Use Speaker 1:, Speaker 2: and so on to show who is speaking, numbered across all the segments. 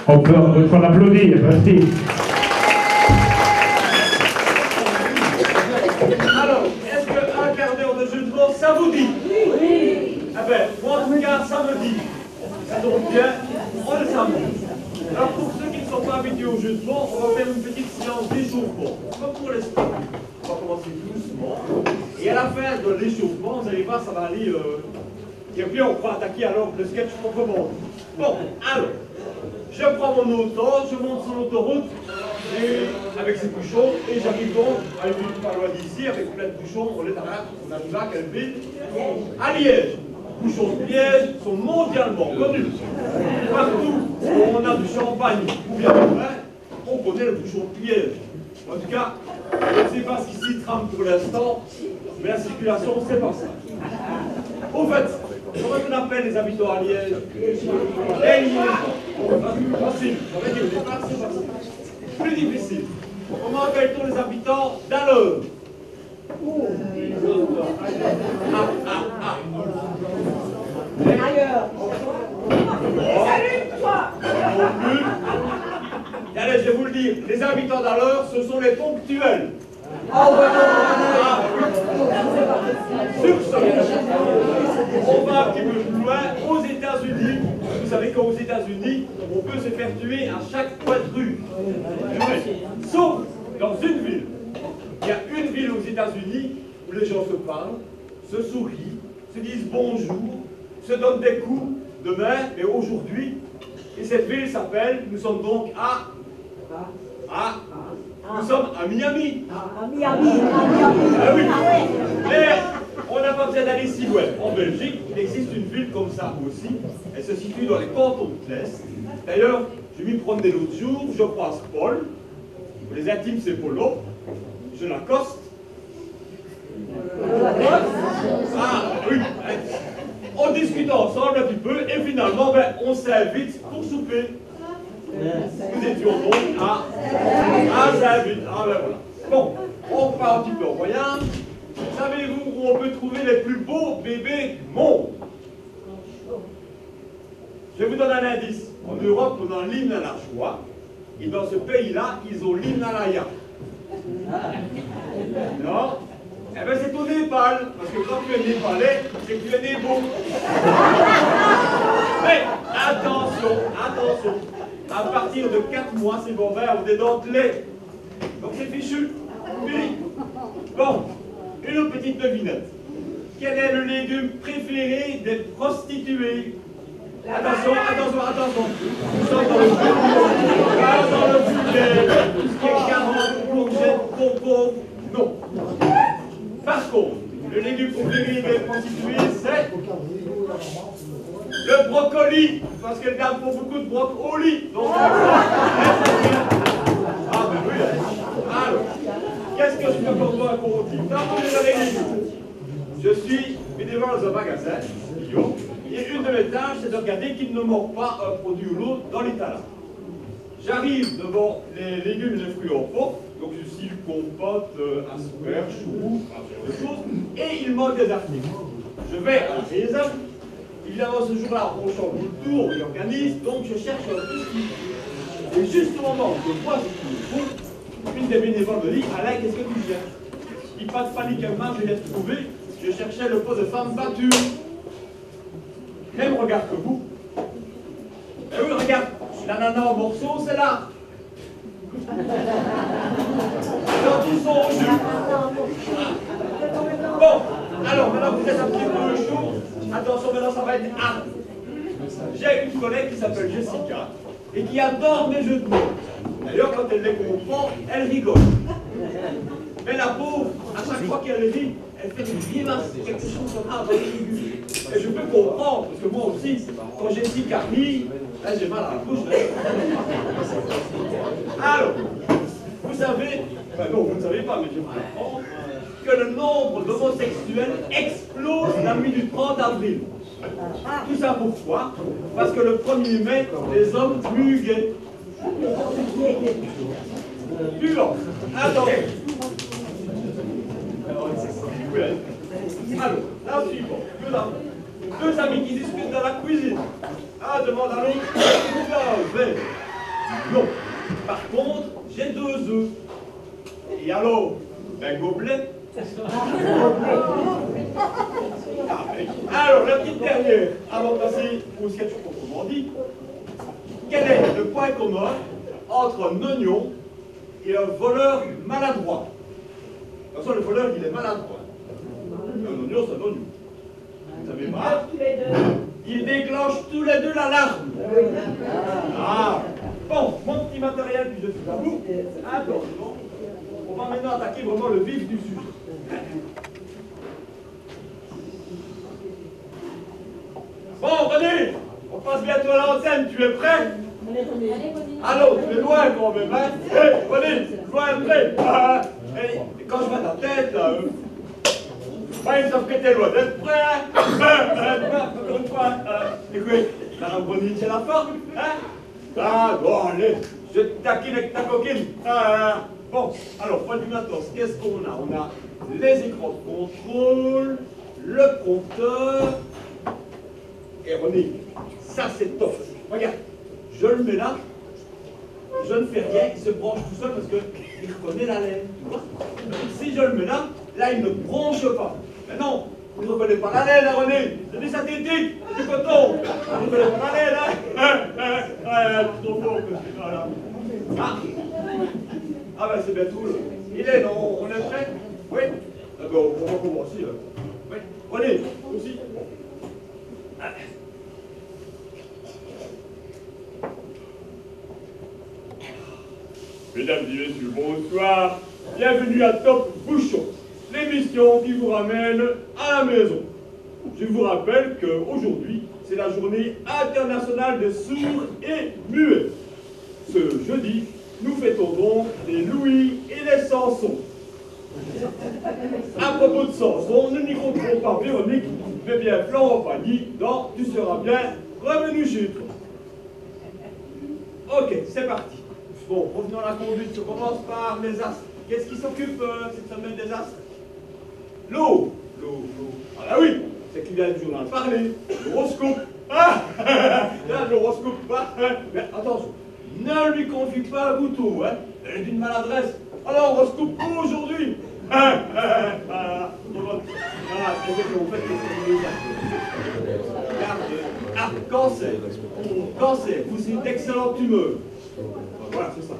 Speaker 1: On peut applaudir, merci.
Speaker 2: Alors, est-ce qu'un quart d'heure de jeu de mots, ça vous dit? Oui. Ah ben, moi en tout cas, ça me dit. Ça tombe bien, on le s'amuse. Alors pour ceux qui ne sont pas habitués au jeu de mots, on va faire une petite séance d'échauffement. Comme pour les sports. On va commencer doucement. Et à la fin de l'échauffement, vous allez voir, ça va aller... Et puis on va attaquer alors le sketch proprement. Bon, alors, je prends mon auto, je monte sur l'autoroute avec ses bouchons et j'arrive donc à une ville pas loin d'ici avec plein de bouchons. On arrive à quelle ville? À Liège. Les bouchons de Liège sont mondialement connus. Partout où on a du champagne ou bien du vin, on connaît le bouchon de Liège. En tout cas, je ne sais pas ce qui s'y trame pour l'instant, mais la circulation, c'est pas ça. Au fait, comment on appelle les habitants à Liège? Les Liégeois. Facile. J'aurais dit au départ, c'est facile. Plus difficile. Comment appelle-t-on les habitants d'Alleuve?
Speaker 3: Ailleurs. Salut, toi.
Speaker 2: Non plus. Allez, je vais vous le dire. Les habitants d'Alleuve, ce sont les ponctuels. Sur ce, on va un petit peu plus loin, aux États-Unis. Vous savez qu'aux États-Unis, on peut se faire tuer à chaque coin de rue. Sauf dans une ville. Il y a une ville aux États-Unis où les gens se parlent, se sourient, se disent bonjour, se donnent des coups de main, mais aujourd'hui. Et cette ville s'appelle, nous sommes donc nous sommes à Miami.
Speaker 3: À Miami.
Speaker 2: Ah oui. Mais on n'a pas besoin d'aller si loin. En Belgique, il existe une ville comme ça aussi. Elle se situe dans les cantons de l'Est. D'ailleurs, je m'y promenais l'autre jour, je croise Paul. Pour les intimes, c'est Polo. Je l'accoste. Ah oui. On discute ensemble un petit peu et finalement, ben, on s'invite pour souper. Nous étions donc à Saint-Vite. Ah ben voilà. Bon, on part un petit peu en voyage. Savez-vous où on peut trouver les plus beaux bébés du monde? Je vous donne un indice. En Europe, on a l'hymne à la joie. Et dans ce pays-là, ils ont l'hymne à la ya. Non? Eh bien, c'est au Népal. Parce que quand tu es népalais, c'est que tu es né beau. Mais attention, attention. À partir de 4 mois, ces bovins ont des dents de lait. Donc c'est fichu. Fini. Bon, une autre petite devinette. Quel est le légume préféré des prostituées? Attention, attention, attention. Nous sommes dans le pas dans le poulet, ce qui est carotte, courgette, concombre. Non. Par contre, le légume préféré des prostituées, c'est le brocoli, parce qu'elles gardent pour beaucoup de brocoli. Donc, ah ben oui. Alors, qu'est-ce que je peux pour toi dire? Je suis bénévole dans un magasin, bio, et une de mes tâches, c'est de regarder qu'il ne manque pas un produit ou l'autre dans l'étalage. J'arrive devant les légumes et les fruits en pot, donc je suis compote, asperges, choux, ce genre de choses, et il manque des articles. Je vais à la maison. Évidemment, ce jour-là, on change le tour, on organise, donc je cherche un peu ce qu'il faut. Et juste au moment où je vois ce qu'il me faut, une des bénévoles me dit, Alain, qu'est-ce que tu cherches? Il pas de panique à main, je viens de trouver, je cherchais le pot de femme battue. Même regard que vous. Et oui, regarde, l'ananas en morceaux, c'est là. Dans tout son jus. Bon, alors maintenant vous êtes un petit peu chaud. Attention, maintenant ça va être hard. J'ai une collègue qui s'appelle Jessica et qui adore mes jeux de mots. D'ailleurs, quand elle les comprend, elle rigole. Mais la pauvre, à chaque fois qu'elle rit, elle fait une grimace, quelque chose comme ça. Et je peux comprendre, parce que moi aussi, quand Jessica rit, là j'ai mal à la bouche. Alors, vous savez, enfin non, vous ne savez pas, mais je vous apprends, que le nombre d'homosexuels explose la nuit du 30 avril. Tout ça pourquoi? Parce que le 1er mai, les hommes muguaient. Suivant. Attendez. Alors, là suivant. Deux amis qui discutent dans la cuisine. Un demande à l'autre, Alors, la petite dernière, avant de passer au sketch proprement dit, quel est le point commun entre un oignon et un voleur maladroit? De toute façon, le voleur, il est maladroit. Un oignon, c'est un oignon. Vous savez pas? Ils déclenchent tous les deux l'alarme. Ah. Bon, mon petit matériel, puis je suis à vous. Attention. On va maintenant attaquer vraiment le vif du sujet. Bon, René, on passe bientôt à l'antenne, tu es prêt? Allô, tu es loin quand même, hein? Hé, René, loin prêt. Et quand je vois ta tête, là, ouais, ils savent que t'es loin d'être prêt, hein? Encore une fois, écoute, la René, c'est la forme, hein? Ah, bon, allez, je te taquine avec ta coquine. Bon, alors, point du matos, qu'est-ce qu'on a? On a les écrans de contrôle, le prompteur. Et René, ça c'est top. Regarde, je le mets là, je ne fais rien, il se branche tout seul parce qu'il reconnaît la laine, tu vois. Donc si je le mets là, là il ne branche pas. Mais non, il ne reconnaît pas la laine, hein, René. C'est du synthétique, c'est du coton. Il ne reconnaît pas la laine, hein. C'est trop fort que c'est là. Ah ben c'est bien tout là. Il est, non, on est prêt? Oui. D'accord, on va commencer là. Oui. René, aussi. Mesdames et messieurs, bonsoir. Bienvenue à Top Bouchon, l'émission qui vous ramène à la maison. Je vous rappelle qu'aujourd'hui, c'est la journée internationale des sourds et muets. Ce jeudi, nous fêtons donc les Louis et les Sansons. À propos de Sanson, nous n'y compterons pas Véronique, mais bien Florent Pagny dans Tu seras bien revenu chez toi. Ok, c'est parti. Bon, revenons à la conduite, je commence par les astres. Qu'est-ce qui s'occupe cette semaine des astres? L'eau. L'eau. Ah bah oui, c'est qu'il vient du journal parler. L'horoscope. Ah là, l'horoscope. Mais attention, ne lui confie pas un couteau, hein. Elle est d'une maladresse. Alors, horoscope aujourd'hui. Cancer. Cancer, vous êtes d'excellente humeur. Voilà, c'est ça.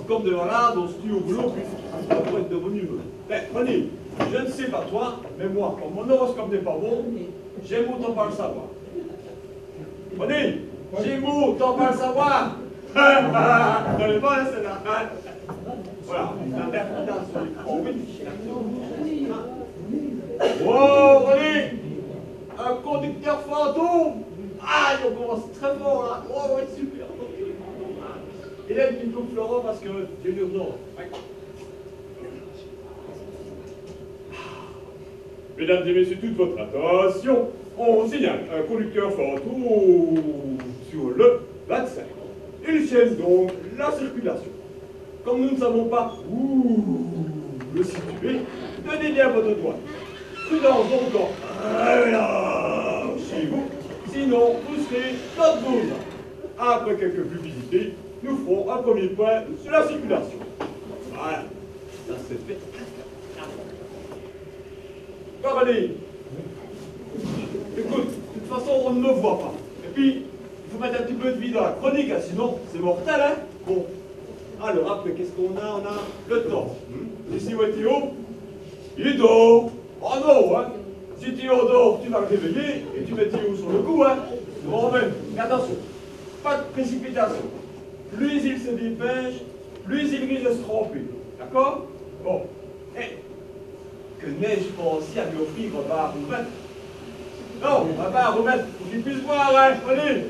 Speaker 2: Comme de malade, on se tue au boulot, puis ça va être de bonne humeur. Mais, René, je ne sais pas toi, mais moi, quand mon horoscope n'est pas bon, Gémeaux, t'en pas le savoir. René, Gémeaux, t'en pas le savoir. Vous n'avez pas, celle-là. Voilà, l'interprétation du l'écran. Oh, René, un conducteur fantôme. Ah, on commence très fort là. Oh, ouais, super. Il aime une coupe Florent parce que j'ai l'urgence. Ouais. Mesdames et messieurs, toute votre attention. On signale un conducteur fantôme sur le 25. Il chaîne donc la circulation. Comme nous ne savons pas où le situer, tenez bien votre doigt. Prudence donc chez vous, sinon vous serez dans vos mains. Après quelques publicités, nous ferons un premier point sur la circulation. Voilà, ça c'est fait. Allez, écoute, de toute façon on ne me voit pas. Et puis, il faut mettre un petit peu de vie dans la chronique, hein, sinon c'est mortel, hein. Bon. Alors après, qu'est-ce qu'on a? On a le temps. Ici, où est Théo? Il dort. Oh non, hein. Si Théo dort, tu vas le réveiller et tu mets Théo sur le coup, hein. Bon, mais attention, pas de précipitation. Plus il se dépêche, plus il risque de se tromper. D'accord? Bon. Et que n'ai-je pensé à lui offrir un bar à remettre? Non, un bar à remettre pour qu'il puisse voir, hein. René,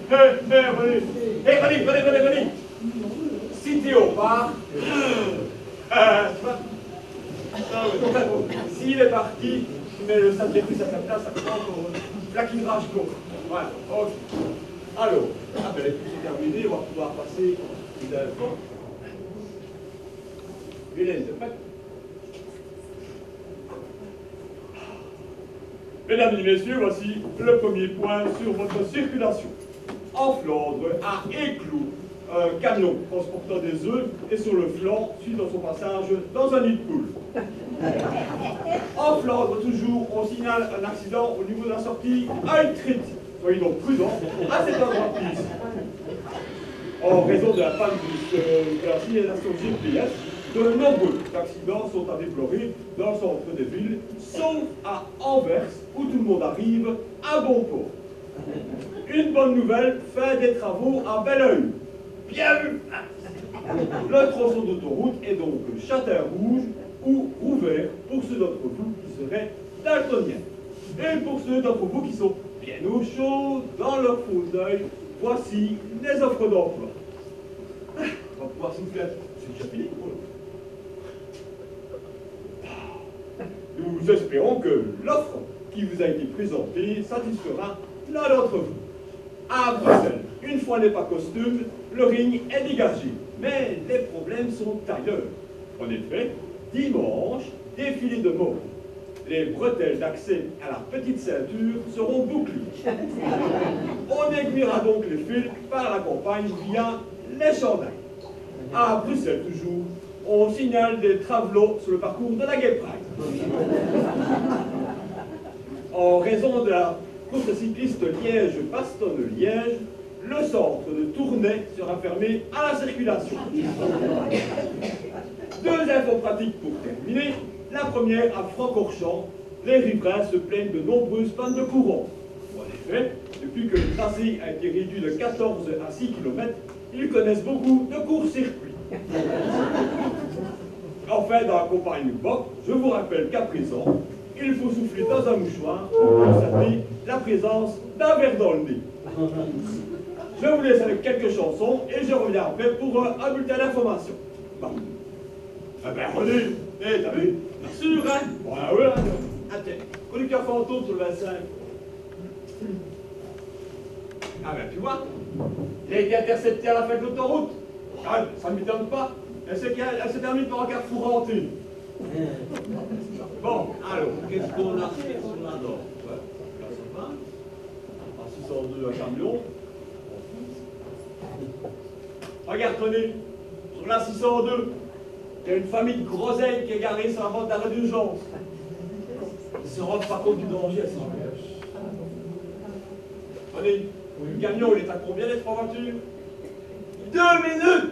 Speaker 2: René. Si Théo part, s'il est parti, tu mets le sablier plus à sa place, ça prend encore un plaquinage court. Voilà, ok. Alors, les plus c'est terminé, on va pouvoir passer aux infos. Hélène, c'est prêt? Mesdames et messieurs, voici le premier point sur votre circulation. En Flandre, à Éclou, un camion transportant des œufs est sur le flanc suite à son passage dans un nid de poule. En Flandre, toujours, on signale un accident au niveau de la sortie à Utrecht. Soyez donc prudents à cet endroit de piste. En raison de la panne de la signalisation GPS, de nombreux accidents sont à déplorer dans le centre des villes, sauf à Anvers, où tout le monde arrive à bon port. Une bonne nouvelle, fait des travaux à Belleuil. Bien vu! Le tronçon d'autoroute est donc Châtain-Rouge ou Rouvert pour ceux d'entre vous qui seraient daltoniens. Et pour ceux d'entre vous qui sont bien au chaud dans leur fauteuil, voici les offres d'emploi. On va pouvoir souffler. C'est déjà fini. Nous espérons que l'offre qui vous a été présentée satisfera l'un d'entre vous. À Bruxelles, une fois n'est pas costume, le ring est dégagé. Mais les problèmes sont ailleurs. En effet, dimanche, défilé de mode. Les bretelles d'accès à la petite ceinture seront bouclées. On aiguillera donc les fils par la campagne via les chandails. À Bruxelles toujours, on signale des travelots sur le parcours de la Gay Pride. En raison de la course cycliste Liège-Bastogne-Liège, le centre de Tournai sera fermé à la circulation. Deux infos pratiques pour terminer. La première, à Francorchamps, les riverains se plaignent de nombreuses pannes de courant. En effet, depuis que le tracé a été réduit de 14 à 6 km, ils connaissent beaucoup de courts-circuits. Enfin, dans la campagne Boc, je vous rappelle qu'à présent, il faut souffler dans un mouchoir pour constater la présence d'un verre dans le nez. Je vous laisse avec quelques chansons et je reviens après pour un bulletin d'information. Bon. Ah ben René, t'as vu? Bien sûr, hein? Ouais, ouais. Attends, conducteur fantôme sur le 25. Ah ben tu vois, il a été intercepté à la fin de l'autoroute. Ah, ça ne m'étonne pas. Elle se termine par un carrefour hanté. Bon, alors, qu'est-ce qu'on a fait sur la Nord? Ouais, là ça va. À 602 un camion. Regarde, Tony, sur la 602, il y a une famille de groseilles qui est garée sur la bande d'arrêt d'urgence. Ils ne se rendent pas compte du danger à ces Tony, le camion, il est à combien les trois voitures? 2 minutes!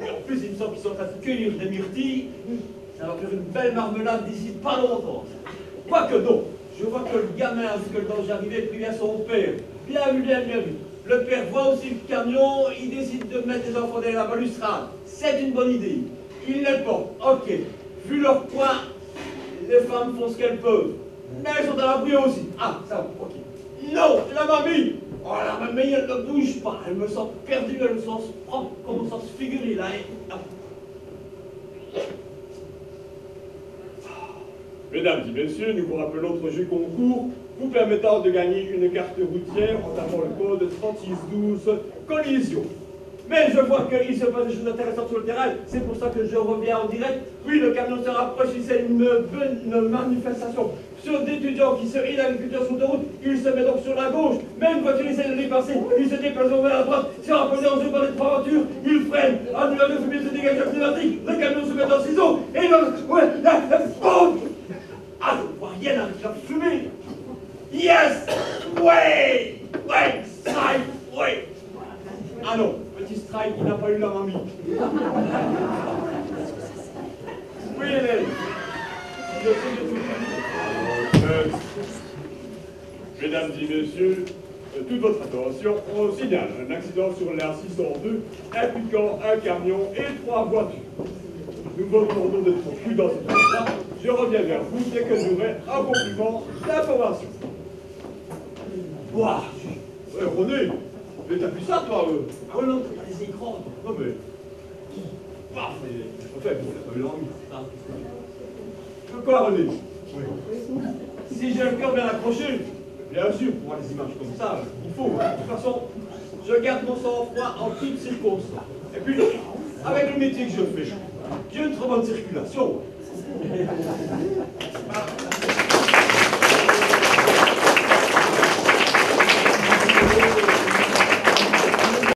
Speaker 2: Et en plus, il me semble qu'ils sont en train de cueillir des myrtilles. Ça va faire une belle marmelade d'ici pas longtemps. Quoique non, je vois que le gamin a vu que le danger arrivait et prévient son père. Bien vu, bien vu, bien vu. Le père voit aussi le camion, il décide de mettre les enfants derrière la balustrade. C'est une bonne idée. Il les porte, ok. Vu leur poids, les femmes font ce qu'elles peuvent. Mais elles sont à l'abri aussi. Ah, ça va, ok. Non, la mamie! Oh, la mamie, elle ne bouge pas. Elle me sent perdue, elle me sent propre, comme au sens figuré, là. Mesdames et messieurs, nous vous rappelons notre jeu concours vous permettant de gagner une carte routière en tapant le code 3612 collision. Mais je vois qu'il se passe des choses intéressantes sur le terrain, c'est pour ça que je reviens en direct. Oui, le camion se rapproche, c'est une manifestation sur d'étudiants qui se rient l'agriculture sur l'autoroute, il se met donc sur la gauche, mais une voiture essaie de les passer, il se déplace vers la droite, c'est rappelé en jeu par les trois voitures, il freine, un nuage de fumée se dégage de la pneumatique, le camion se met en ciseaux, et boum! Ah, je ne vois rien avec la fumée. Yes! Wait! Wait! Strike! Wait! Ah non, petit strike, il n'a pas eu la mamie. Oui, Hélène. Je sais de tout. Mesdames et messieurs, toute votre attention, on signale un accident sur la 602 impliquant un camion et 3 voitures. Nous vous demandons d'être plus dans cette phase-là. Je reviens vers vous dès que j'aurai un complément d'information. Ouah, René, mais t'as vu ça, toi? Ah ouais, non, t'as les écrans. Non, mais... Paf, mais... En fait, bon, t'as pas eu l'envie. Quoi, René? Oui. Si j'ai le cœur bien accroché, bien sûr, pour voir les images comme ça, il faut. De toute façon, je garde mon sang-froid en toutes circonstances. Et puis, avec le métier que je fais, j'ai une trop bonne circulation.